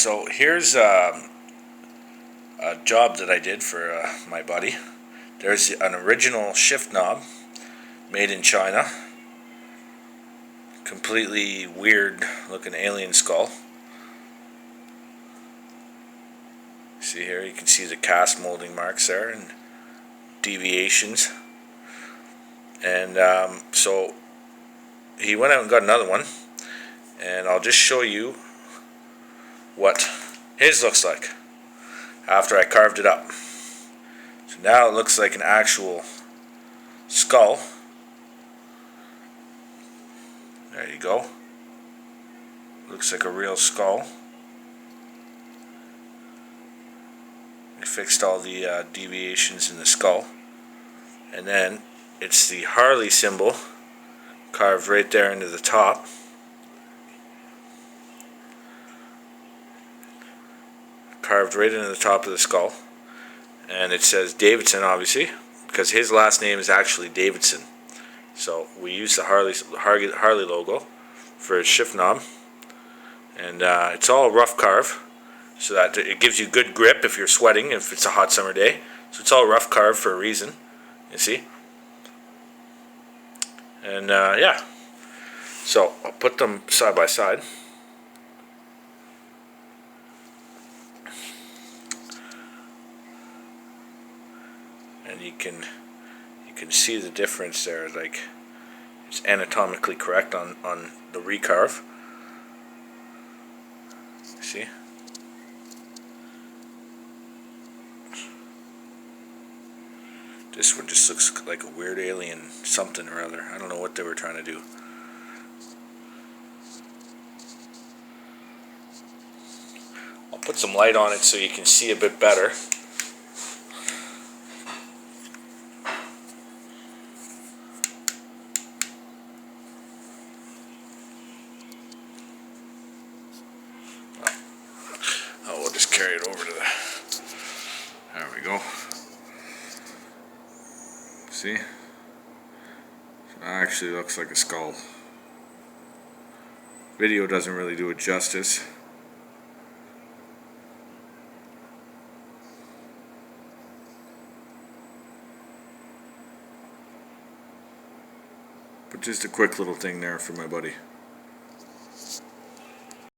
So here's a job that I did for my buddy. There's an original shift knob made in China. Completely weird looking alien skull. See here, you can see the cast molding marks there and deviations. And so he went out and got another one, and I'll just show you what his looks like after I carved it up. So now it looks like an actual skull. There you go. Looks like a real skull. I fixed all the deviations in the skull. And then it's the Harley symbol carved right there into the top. Carved right into the top of the skull. And it says Davidson, obviously, because his last name is actually Davidson. So we use the Harley logo for his shift knob. And it's all rough carve, so that it gives you good grip if you're sweating, if it's a hot summer day. So it's all rough carved for a reason, you see. And yeah, so I'll put them side by side. And you can see the difference there. Like, it's anatomically correct on the recarve. See? This one just looks like a weird alien something or other. I don't know what they were trying to do. I'll put some light on it so you can see a bit better. Oh, we'll just carry it over to the... There we go. See? So that actually looks like a skull. Video doesn't really do it justice. But just a quick little thing there for my buddy.